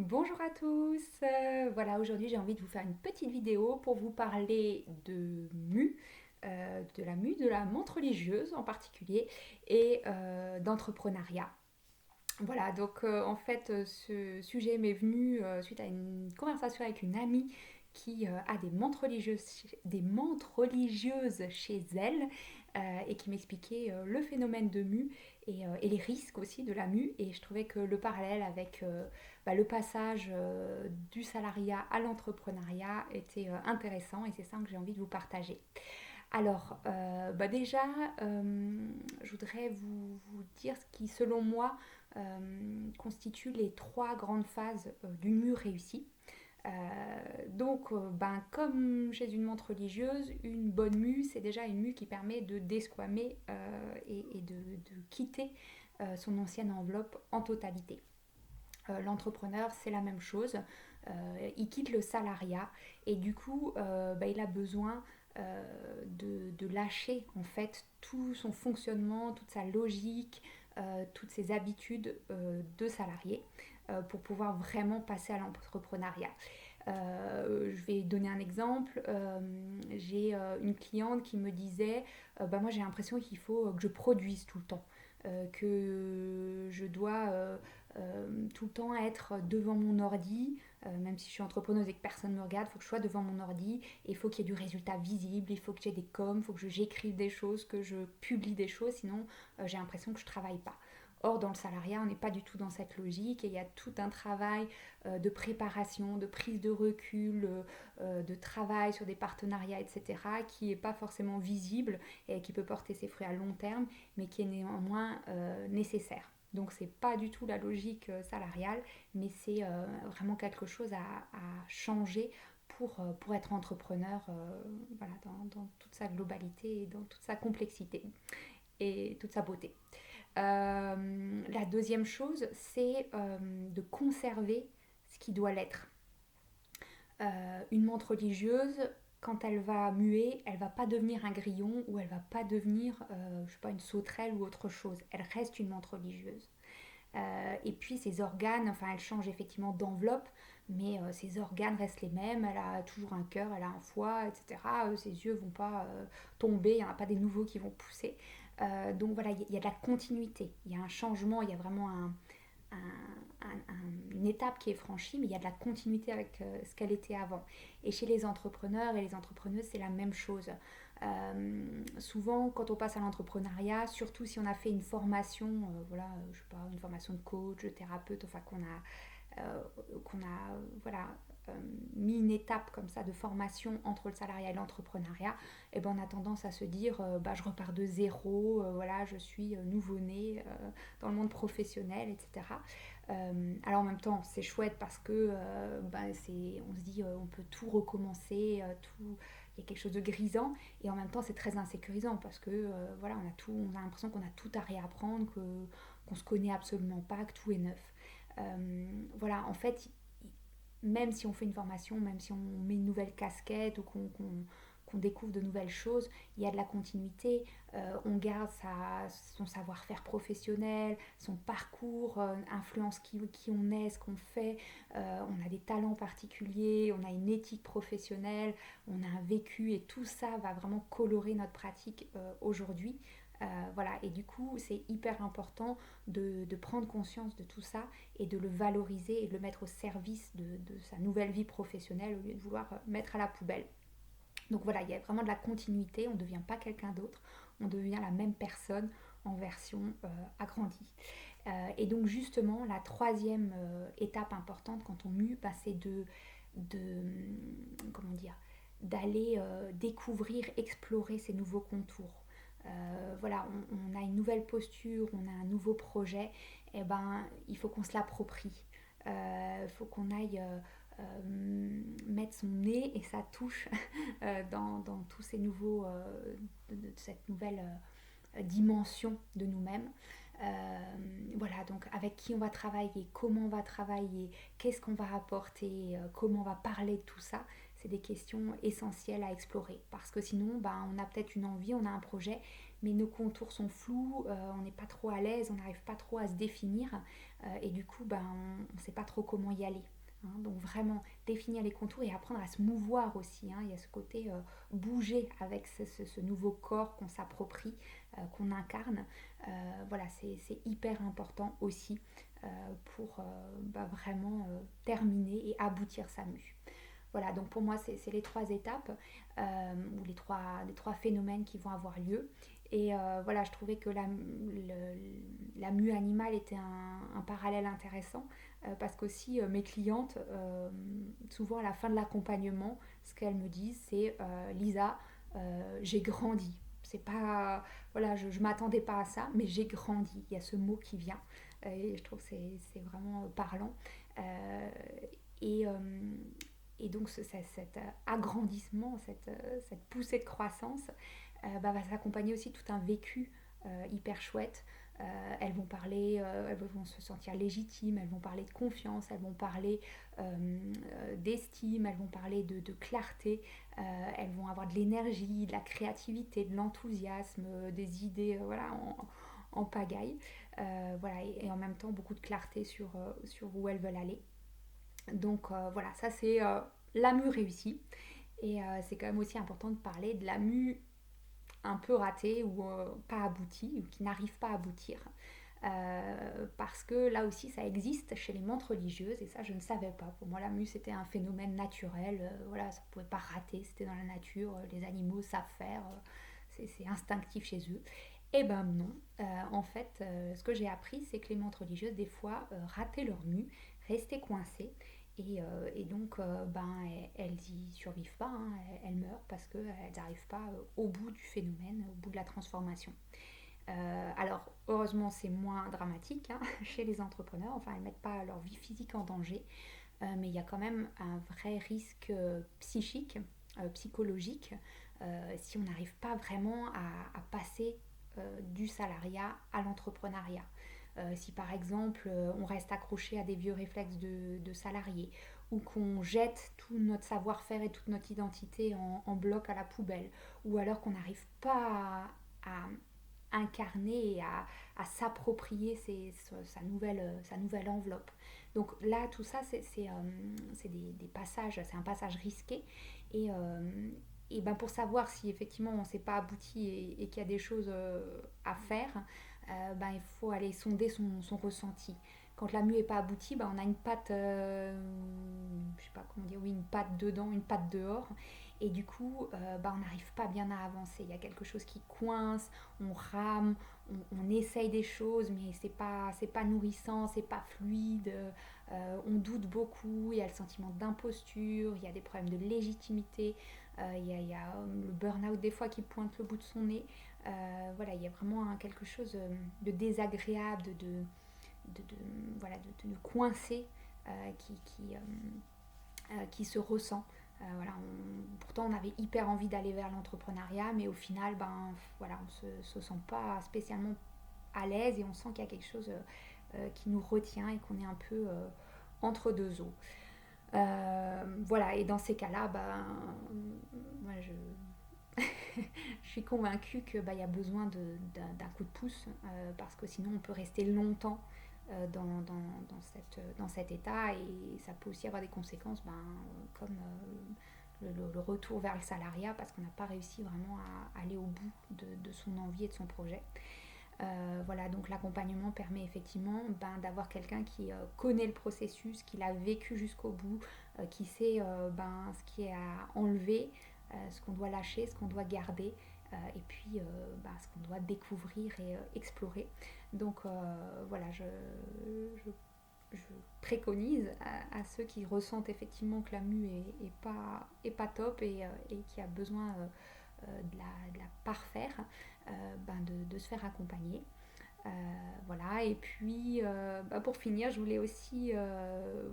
Bonjour à tous. Voilà, aujourd'hui j'ai envie de vous faire une petite vidéo pour vous parler de Mu, de la Mu, de la menthe religieuse en particulier, et d'entrepreneuriat. Voilà, donc en fait ce sujet m'est venu suite à une conversation avec une amie qui a des menthes religieuses chez elle et qui m'expliquait le phénomène de mu et les risques aussi de la mu. Et je trouvais que le parallèle avec le passage du salariat à l'entrepreneuriat était intéressant et c'est ça que j'ai envie de vous partager. Alors, déjà, je voudrais vous dire ce qui, selon moi, constitue les trois grandes phases d'une mue réussie. Comme chez une menthe religieuse, une bonne mue, c'est déjà une mue qui permet de desquamer et de quitter son ancienne enveloppe en totalité. L'entrepreneur, c'est la même chose. Il quitte le salariat et du coup, il a besoin de lâcher en fait tout son fonctionnement, toute sa logique, toutes ses habitudes de salarié pour pouvoir vraiment passer à l'entrepreneuriat. Je vais donner un exemple. J'ai une cliente qui me disait moi j'ai l'impression qu'il faut que je produise tout le temps, que je dois tout le temps être devant mon ordi, même si je suis entrepreneuse et que personne ne me regarde, il faut que je sois devant mon ordi et il faut qu'il y ait du résultat visible, il faut que j'ai des coms, il faut que j'écrive des choses, que je publie des choses, sinon j'ai l'impression que je ne travaille pas. Or, dans le salariat, on n'est pas du tout dans cette logique et il y a tout un travail de préparation, de prise de recul, de travail sur des partenariats, etc., qui n'est pas forcément visible et qui peut porter ses fruits à long terme, mais qui est néanmoins nécessaire. Donc c'est pas du tout la logique salariale, mais c'est vraiment quelque chose à changer pour être entrepreneur voilà, dans toute sa globalité et dans toute sa complexité et toute sa beauté. La deuxième chose, c'est de conserver ce qui doit l'être. Une menthe religieuse, quand elle va muer, elle va pas devenir un grillon ou elle va pas devenir, je sais pas, une sauterelle ou autre chose. Elle reste une menthe religieuse. Et puis ses organes, enfin elle change effectivement d'enveloppe, mais ses organes restent les mêmes. Elle a toujours un cœur, elle a un foie, etc. Ses yeux vont pas tomber, il n'y en a pas des nouveaux qui vont pousser. Donc voilà, il y a de la continuité, il y a un changement, il y a vraiment une étape qui est franchie, mais il y a de la continuité avec ce qu'elle était avant. Et chez les entrepreneurs et les entrepreneuses, c'est la même chose. Souvent, quand on passe à l'entrepreneuriat, surtout si on a fait une formation, je sais pas, une formation de coach, de thérapeute, enfin qu'on a voilà, mis une étape comme ça de formation entre le salariat et l'entrepreneuriat, et ben on a tendance à se dire je repars de zéro, voilà, je suis nouveau-né dans le monde professionnel, etc. Alors en même temps, c'est chouette parce que on se dit on peut tout recommencer, tout, il y a quelque chose de grisant et en même temps c'est très insécurisant parce que voilà, on a l'impression qu'on a tout à réapprendre, qu'on se connaît absolument pas, que tout est neuf. Voilà, en fait, même si on fait une formation, même si on met une nouvelle casquette ou qu'on découvre de nouvelles choses, il y a de la continuité, on garde son savoir-faire professionnel, son parcours, influence qui on est, ce qu'on fait, on a des talents particuliers, on a une éthique professionnelle, on a un vécu et tout ça va vraiment colorer notre pratique aujourd'hui. Voilà, et du coup, c'est hyper important de prendre conscience de tout ça et de le valoriser et de le mettre au service de sa nouvelle vie professionnelle au lieu de vouloir mettre à la poubelle. Donc voilà, il y a vraiment de la continuité, on ne devient pas quelqu'un d'autre, on devient la même personne en version agrandie. Et donc justement, la troisième étape importante quand on mue, c'est de comment dire, d'aller découvrir, explorer ces nouveaux contours. Voilà, on a une nouvelle posture, on a un nouveau projet, et ben il faut qu'on se l'approprie. Il faut qu'on aille mettre son nez et sa touche dans tous ces nouveaux, de cette nouvelle dimension de nous-mêmes. Voilà, donc avec qui on va travailler, comment on va travailler, qu'est-ce qu'on va apporter, comment on va parler de tout ça, c'est des questions essentielles à explorer. Parce que sinon, on a peut-être une envie, on a un projet, mais nos contours sont flous, on n'est pas trop à l'aise, on n'arrive pas trop à se définir, et du coup, on ne sait pas trop comment y aller. Hein. Donc vraiment définir les contours et apprendre à se mouvoir aussi. Hein. Il y a ce côté bouger avec ce nouveau corps qu'on s'approprie, qu'on incarne. Voilà, c'est hyper important aussi pour vraiment terminer et aboutir sa mue. Voilà, donc pour moi, c'est les 3 étapes ou les trois phénomènes qui vont avoir lieu. Et voilà, je trouvais que la mue animale était un parallèle intéressant parce qu'aussi mes clientes, souvent à la fin de l'accompagnement, ce qu'elles me disent, c'est Lisa, j'ai grandi. C'est pas, voilà, je m'attendais pas à ça, mais j'ai grandi. Il y a ce mot qui vient et je trouve que c'est vraiment parlant. Euh, et, euh, et donc cet agrandissement, cette poussée de croissance va s'accompagner aussi de tout un vécu hyper chouette. Elles vont se sentir légitimes, elles vont parler de confiance, elles vont parler d'estime, elles vont parler de clarté, elles vont avoir de l'énergie, de la créativité, de l'enthousiasme, des idées voilà, en pagaille. Voilà, et en même temps beaucoup de clarté sur où elles veulent aller. Donc voilà, ça c'est la mue réussie. Et c'est quand même aussi important de parler de la mue un peu ratée ou pas aboutie, ou qui n'arrive pas à aboutir. Parce que là aussi ça existe chez les mantes religieuses et ça je ne savais pas. Pour moi la mue c'était un phénomène naturel, voilà, ça ne pouvait pas rater, c'était dans la nature, les animaux savent faire, c'est instinctif chez eux. Eh ben non, en fait ce que j'ai appris c'est que les mantes religieuses des fois rataient leur mue, restaient coincées et donc, elles y survivent pas, hein, elles meurent parce qu'elles n'arrivent pas au bout du phénomène, au bout de la transformation. Alors, heureusement, c'est moins dramatique hein, chez les entrepreneurs, enfin, elles ne mettent pas leur vie physique en danger, mais il y a quand même un vrai risque psychique, psychologique, si on n'arrive pas vraiment à passer du salariat à l'entrepreneuriat. Si par exemple on reste accroché à des vieux réflexes de salariés ou qu'on jette tout notre savoir-faire et toute notre identité en bloc à la poubelle ou alors qu'on n'arrive pas à incarner et à s'approprier sa nouvelle enveloppe. Donc là, tout ça, c'est des passages, c'est un passage risqué. Et, pour savoir si effectivement on ne s'est pas abouti et qu'il y a des choses à faire, il faut aller sonder son ressenti. Quand la mue n'est pas aboutie, on a une patte, je sais pas comment dire, oui, une patte dedans, une patte dehors. Et du coup, on n'arrive pas bien à avancer. Il y a quelque chose qui coince, on rame, on essaye des choses, mais c'est pas nourrissant, c'est pas fluide. On doute beaucoup, il y a le sentiment d'imposture, il y a des problèmes de légitimité, il y a le burn-out des fois qui pointe le bout de son nez. Voilà, il y a vraiment quelque chose de désagréable, de coincé qui se ressent. Voilà, pourtant on avait hyper envie d'aller vers l'entrepreneuriat, mais au final, voilà, on se sent pas spécialement à l'aise et on sent qu'il y a quelque chose qui nous retient et qu'on est un peu entre deux eaux. Voilà, et dans ces cas-là, moi je suis convaincue qu'il y a besoin d'un coup de pouce parce que sinon on peut rester longtemps dans cet état et ça peut aussi avoir des conséquences comme le retour vers le salariat parce qu'on n'a pas réussi vraiment à aller au bout de son envie et de son projet. Voilà, donc l'accompagnement permet effectivement d'avoir quelqu'un qui connaît le processus, qui l'a vécu jusqu'au bout, qui sait ce qui est à enlever, ce qu'on doit lâcher, ce qu'on doit garder, et puis ce qu'on doit découvrir et explorer. Donc voilà, je préconise à ceux qui ressentent effectivement que la mue est pas top et qui a besoin de la parfaire, de se faire accompagner. Voilà, et puis pour finir, je voulais aussi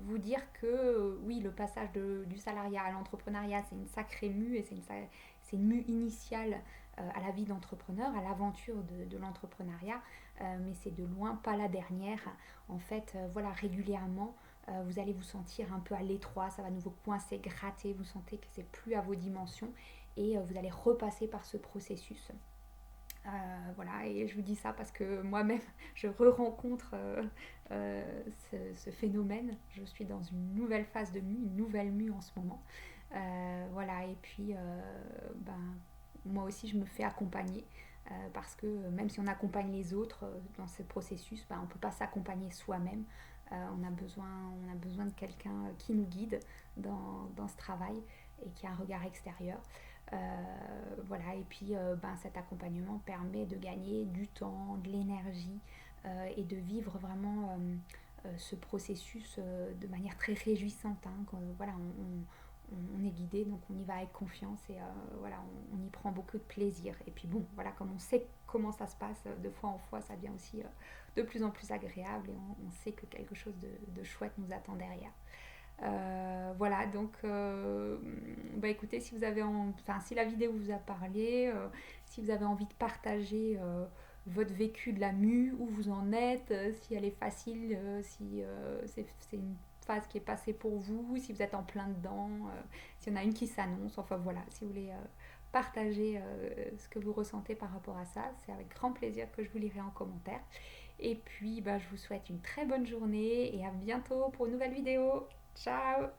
vous dire que oui, le passage du salariat à l'entrepreneuriat, c'est une sacrée mue et c'est une mue initiale à la vie d'entrepreneur, à l'aventure de l'entrepreneuriat, mais c'est de loin pas la dernière. En fait, voilà, régulièrement, vous allez vous sentir un peu à l'étroit, ça va vous coincer, gratter, vous sentez que c'est plus à vos dimensions et vous allez repasser par ce processus. Voilà, et je vous dis ça parce que moi-même, je re-rencontre ce phénomène. Je suis dans une nouvelle phase de mue, une nouvelle mue en ce moment. Voilà, et puis ben, moi aussi, je me fais accompagner parce que même si on accompagne les autres dans ce processus, ben, on ne peut pas s'accompagner soi-même. On a besoin de quelqu'un qui nous guide dans ce travail et qui a un regard extérieur. Voilà, et puis ben, cet accompagnement permet de gagner du temps, de l'énergie et de vivre vraiment ce processus de manière très réjouissante. Hein, quand, voilà, on est guidé, donc on y va avec confiance et voilà, on y prend beaucoup de plaisir. Et puis bon, voilà, comme on sait comment ça se passe de fois en fois, ça devient aussi de plus en plus agréable et on sait que quelque chose de chouette nous attend derrière. Voilà, donc bah écoutez, si vous avez enfin, si la vidéo vous a parlé, si vous avez envie de partager votre vécu de la mue, où vous en êtes, si elle est facile, si c'est une phase qui est passée pour vous, si vous êtes en plein dedans, s'il y en a une qui s'annonce, enfin voilà, si vous voulez partager ce que vous ressentez par rapport à ça, c'est avec grand plaisir que je vous lirai en commentaire. Et puis bah, je vous souhaite une très bonne journée et à bientôt pour une nouvelle vidéo. Ciao!